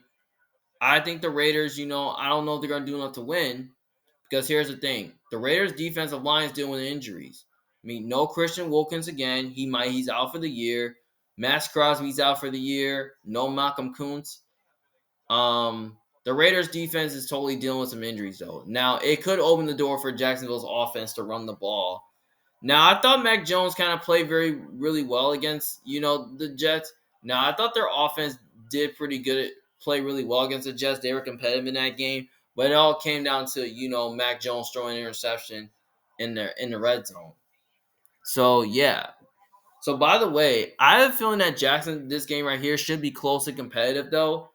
I think the Raiders, I don't know if they're going to do enough to win. Because here's the thing. The Raiders' defensive line is dealing with injuries. I mean, no Christian Wilkins again. He's out for the year. Max Crosby's out for the year. No Malcolm Kuntz. The Raiders' defense is totally dealing with some injuries, though. Now, it could open the door for Jacksonville's offense to run the ball. Now, I thought Mac Jones kind of played really well against, the Jets. Now, I thought their offense did pretty good, play really well against the Jets. They were competitive in that game. But it all came down to, Mac Jones throwing an interception in the red zone. So, yeah. So, by the way, I have a feeling that this game right here, should be close and competitive, though.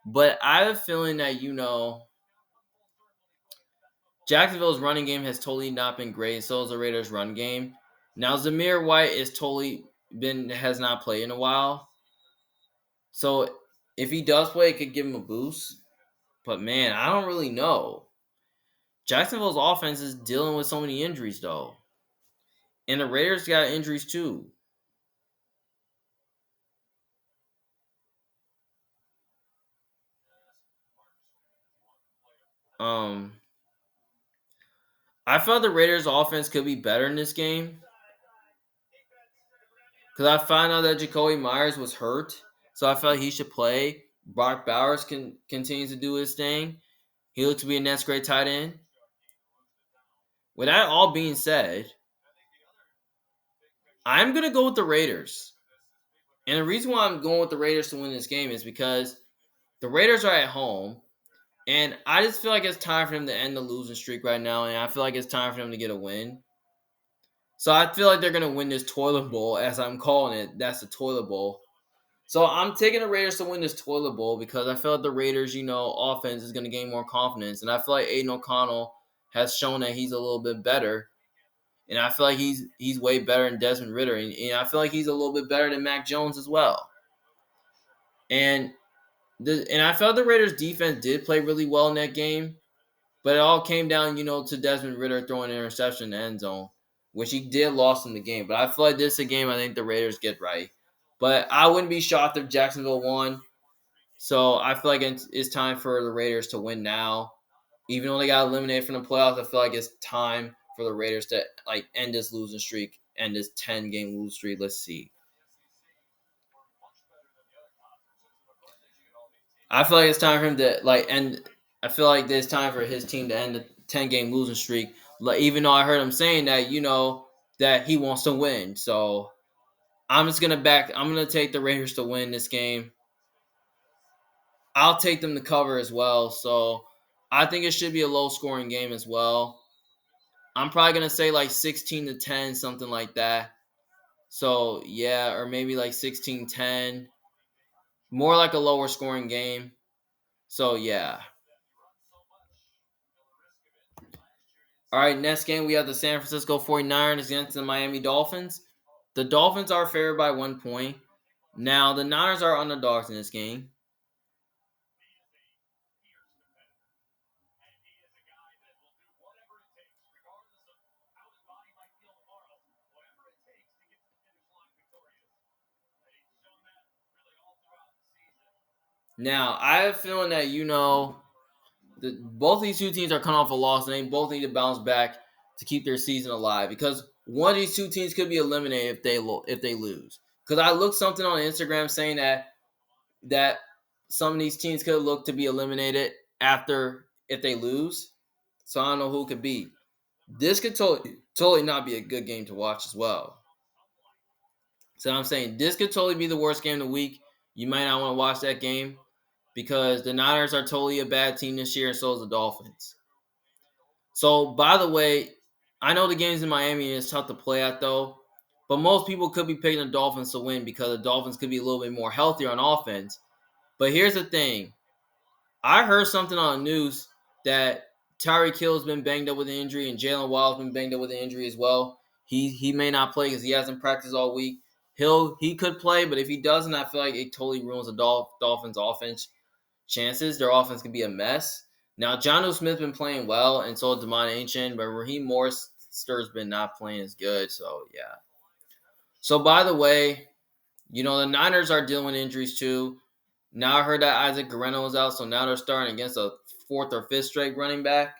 But I have a feeling that, Jacksonville's running game has totally not been great. So is the Raiders' run game. Now, Zamir White has not played in a while. So, if he does play, it could give him a boost. But, man, I don't really know. Jacksonville's offense is dealing with so many injuries, though. And the Raiders got injuries, too. I felt the Raiders' offense could be better in this game. Because I found out that Jacoby Myers was hurt. So I felt he should play. Brock Bowers continues to do his thing. He looks to be a next great tight end. With that all being said, I'm going to go with the Raiders. And the reason why I'm going with the Raiders to win this game is because the Raiders are at home. And I just feel like it's time for them to end the losing streak right now. And I feel like it's time for them to get a win. So I feel like they're gonna win this toilet bowl, as I'm calling it. That's the toilet bowl. So I'm taking the Raiders to win this toilet bowl because I feel like the Raiders, offense is gonna gain more confidence, and I feel like Aiden O'Connell has shown that he's a little bit better, and I feel like he's way better than Desmond Ritter, and I feel like he's a little bit better than Mac Jones as well. And I felt the Raiders defense did play really well in that game, but it all came down, to Desmond Ritter throwing an interception in the end zone, which he did lost in the game. But I feel like this is a game I think the Raiders get right. But I wouldn't be shocked if Jacksonville won. So I feel like it's time for the Raiders to win now. Even though they got eliminated from the playoffs, I feel like it's time for the Raiders to end this losing streak, end this 10-game losing streak. Let's see. I feel like it's time for him to end. I feel like it's time for his team to end the 10-game losing streak. Even though I heard him saying that, that he wants to win. So I'm gonna take the Raiders to win this game. I'll take them to cover as well. So I think it should be a low scoring game as well. I'm probably gonna say 16-10, something like that. So yeah, or maybe 16-10. More like a lower scoring game. So yeah. All right, next game we have the San Francisco 49ers against the Miami Dolphins. The Dolphins are favored by 1 point. Now, the Niners are underdogs in this game. Now, I have a feeling that, both these two teams are coming off a loss and they both need to bounce back to keep their season alive because one of these two teams could be eliminated if they lose. Because I looked something on Instagram saying that some of these teams could look to be eliminated after if they lose. So I don't know who it could be. This could totally not be a good game to watch as well. So I'm saying this could totally be the worst game of the week. You might not want to watch that game because the Niners are totally a bad team this year, and so is the Dolphins. So, by the way, I know the game's in Miami and it's tough to play at though, but most people could be picking the Dolphins to win because the Dolphins could be a little bit more healthier on offense. But here's the thing. I heard something on the news that Tyreek Hill's been banged up with an injury and Jalen Wild's been banged up with an injury as well. He may not play because he hasn't practiced all week. He could play, but if he doesn't, I feel like it totally ruins the Dolphins' offense chances. Their offense could be a mess. Now, Jonnu Smith's been playing well, and so has Devon Achane, but Raheem Morster's been not playing as good. So yeah. So by the way, the Niners are dealing with injuries too. Now I heard that Isaac Guerrero was out, so now they're starting against a fourth or fifth straight running back,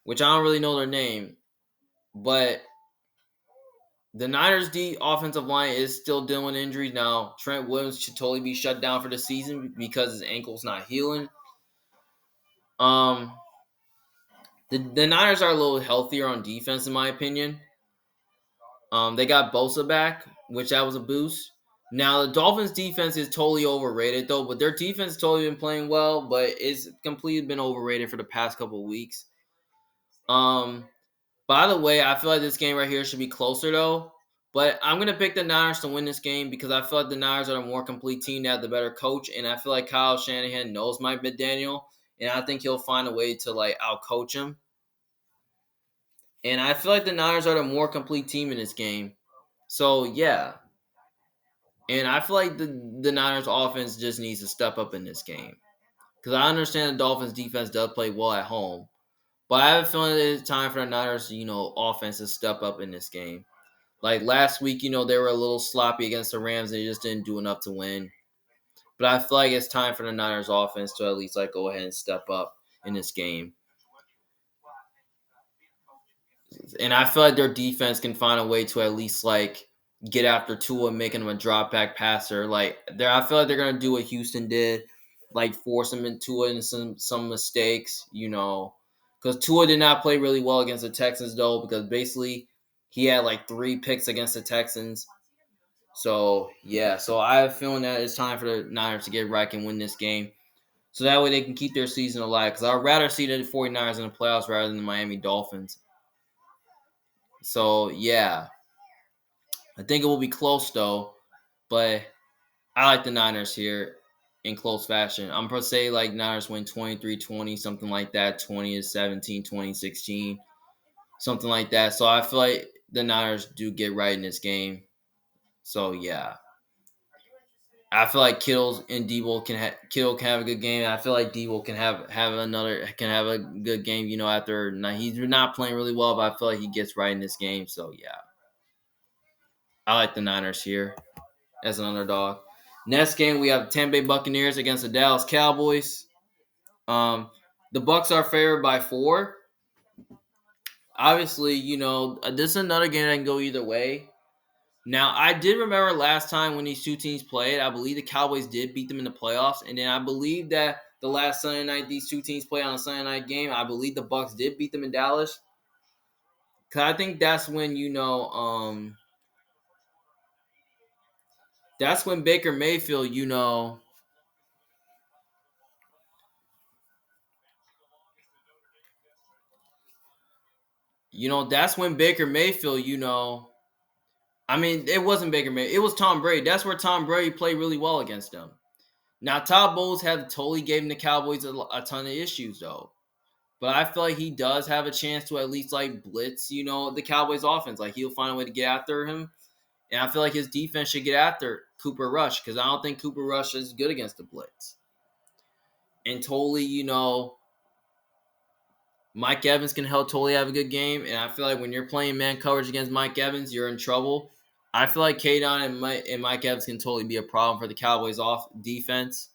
which I don't really know their name. But the Niners' D offensive line is still dealing with injuries. Now, Trent Williams should totally be shut down for the season because his ankle's not healing. Um, the Niners are a little healthier on defense, in my opinion. They got Bosa back, which that was a boost. Now the Dolphins' defense is totally overrated though, but their defense has totally been playing well, but it's completely been overrated for the past couple of weeks. Um, by the way, I feel like this game right here should be closer though. But I'm gonna pick the Niners to win this game because I feel like the Niners are a more complete team. They have the better coach, and I feel like Kyle Shanahan knows Mike McDaniel, and I think he'll find a way to outcoach him. And I feel like the Niners are the more complete team in this game. So yeah. And I feel like the Niners offense just needs to step up in this game. Because I understand the Dolphins defense does play well at home. But I have a feeling it's time for the Niners, offense to step up in this game. Like last week, they were a little sloppy against the Rams and they just didn't do enough to win. But I feel like it's time for the Niners offense to at least go ahead and step up in this game. And I feel like their defense can find a way to at least get after Tua, making him a drop back passer. I feel like they're gonna do what Houston did, force him into it and some mistakes, because Tua did not play really well against the Texans though, because basically he had 3 picks against the Texans. So yeah, so I have a feeling that it's time for the Niners to get right and win this game. So that way they can keep their season alive. Because I'd rather see the 49ers in the playoffs rather than the Miami Dolphins. So yeah, I think it will be close though, but I like the Niners here in close fashion. I'm going to say like Niners win 23-20, something like that, 20-17, 20-16, something like that. So I feel like the Niners do get right in this game. So yeah. I feel like Kittle and Debo Kittle can have a good game. I feel like Debo can have a good game. After he's not playing really well, but I feel like he gets right in this game. So yeah, I like the Niners here as an underdog. Next game we have Tampa Bay Buccaneers against the Dallas Cowboys. Um, the Bucks are favored by 4. Obviously, this is another game that can go either way. Now, I did remember last time when these two teams played, I believe the Cowboys did beat them in the playoffs, and then I believe that the last Sunday night these two teams played on a Sunday night game, I believe the Bucks did beat them in Dallas. Cause I think that's when that's when Baker Mayfield, that's when Baker Mayfield, I mean, it wasn't Baker Mayfield, it was Tom Brady. That's where Tom Brady played really well against them. Now, Todd Bowles had totally gave the Cowboys a ton of issues though. But I feel like he does have a chance to at least like blitz, the Cowboys offense. Like he'll find a way to get after him. And I feel like his defense should get after Cooper Rush because I don't think Cooper Rush is good against the blitz. And totally, Mike Evans can totally have a good game. And I feel like when you're playing man coverage against Mike Evans, you're in trouble. I feel like Kadon and Mike Evans can totally be a problem for the Cowboys off defense.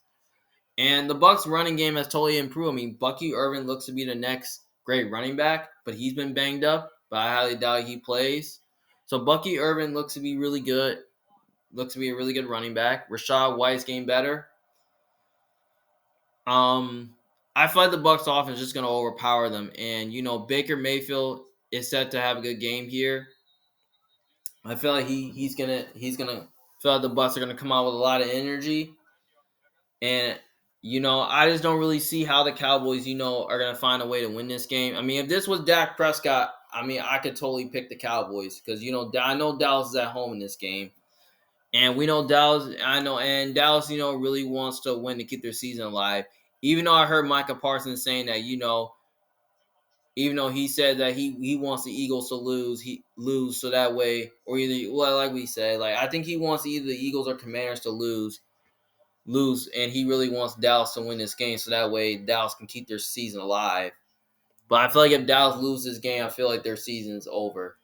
And the Bucks running game has totally improved. I mean, Bucky Irvin looks to be the next great running back, but he's been banged up. But I highly doubt he plays. So Bucky Irvin looks to be really good. Looks to be a really good running back. Rashad White's getting better. I feel like the Bucks offense is just gonna overpower them. And Baker Mayfield is set to have a good game here. I feel like he's gonna feel like the Bucks are gonna come out with a lot of energy. And I just don't really see how the Cowboys, are gonna find a way to win this game. I mean, if this was Dak Prescott, I mean, I could totally pick the Cowboys because I know Dallas is at home in this game, and we know Dallas. I know, and Dallas, really wants to win to keep their season alive. Even though I heard Micah Parsons saying that, even though he said that he wants the Eagles to lose so that way, or either like we said, like I think he wants either the Eagles or Commanders to lose, and he really wants Dallas to win this game so that way Dallas can keep their season alive. But I feel like if Dallas loses this game, I feel like their season's over.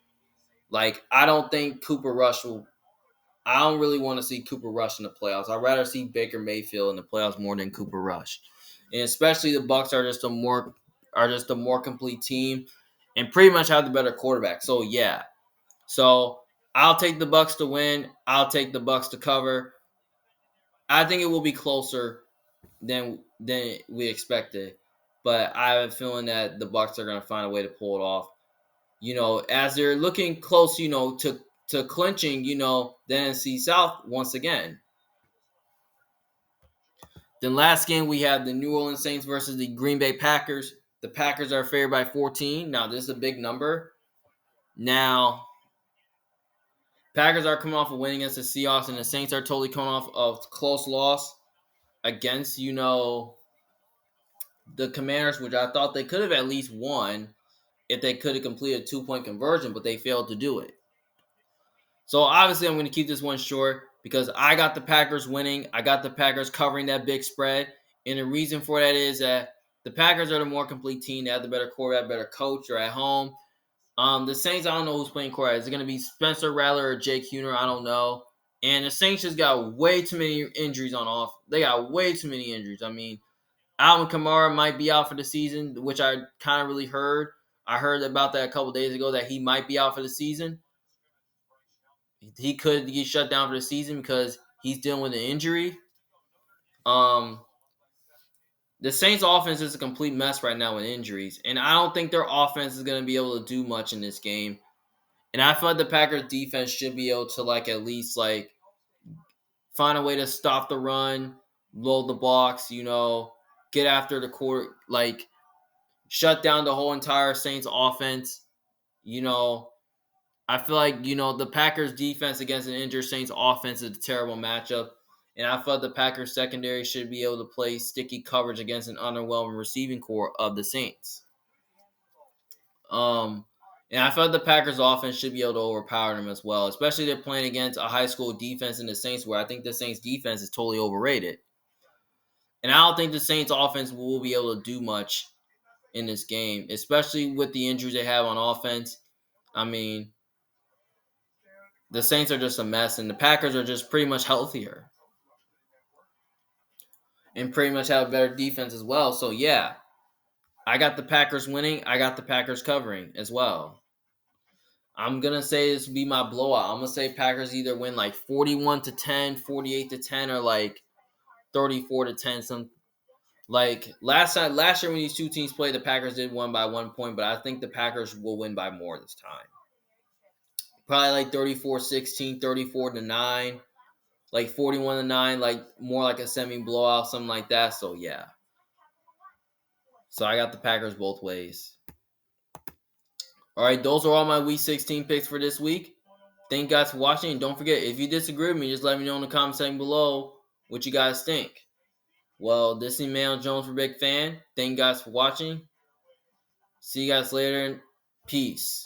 Like I don't think Cooper Rush will. I don't really want to see Cooper Rush in the playoffs. I'd rather see Baker Mayfield in the playoffs more than Cooper Rush, and especially the Bucks are just a more complete team, and pretty much have the better quarterback. So yeah, so I'll take the Bucks to win. I'll take the Bucks to cover. I think it will be closer than we expected. But I have a feeling that the Bucks are going to find a way to pull it off. As they're looking close, to clinching, the NFC South once again. Then last game we have the New Orleans Saints versus the Green Bay Packers. The Packers are favored by 14. Now this is a big number. Now Packers are coming off a win against the Seahawks, and the Saints are totally coming off a close loss against the Commanders, which I thought they could have at least won if they could have completed a 2-point conversion, but they failed to do it. So obviously I'm going to keep this one short because I got the Packers winning. I got the Packers covering that big spread. And the reason for that is that the Packers are the more complete team. They have the better quarterback, better coach. They're at home. The Saints, I don't know who's playing quarterback. Is it going to be Spencer Rattler or Jake Huner? I don't know. And the Saints just got way too many injuries on off. They got way too many injuries. I mean, Alvin Kamara might be out for the season, which I kind of really heard. I heard about that a couple days ago that he might be out for the season. He could get shut down for the season because he's dealing with an injury. Um, the Saints' offense is a complete mess right now with injuries, and I don't think their offense is going to be able to do much in this game. And I feel like the Packers' defense should be able to at least find a way to stop the run, load the box, get after the court, shut down the whole entire Saints offense, you know, I feel like, the Packers defense against an injured Saints offense is a terrible matchup. And I felt the Packers secondary should be able to play sticky coverage against an underwhelming receiving core of the Saints. Um, and I felt the Packers offense should be able to overpower them as well, especially they're playing against a high school defense in the Saints, where I think the Saints defense is totally overrated. And I don't think the Saints offense will be able to do much in this game, especially with the injuries they have on offense. I mean, the Saints are just a mess, and the Packers are just pretty much healthier and pretty much have a better defense as well. So, yeah, I got the Packers winning. I got the Packers covering as well. I'm going to say this will be my blowout. I'm going to say Packers either win like 41-10, 48-10, or like 34-10. Like last year when these two teams played, the Packers did win by 1 point, but I think the Packers will win by more this time. Probably like 34-16, 34-9, like 41-9, like more like a semi blowout, something like that. So yeah. So I got the Packers both ways. All right, those are all my Week 16 picks for this week. Thank you guys for watching. And don't forget, if you disagree with me, just let me know in the comment section below what you guys think. Well, this is Emmanuel Jones for Big Fan. Thank you guys for watching. See you guys later. Peace.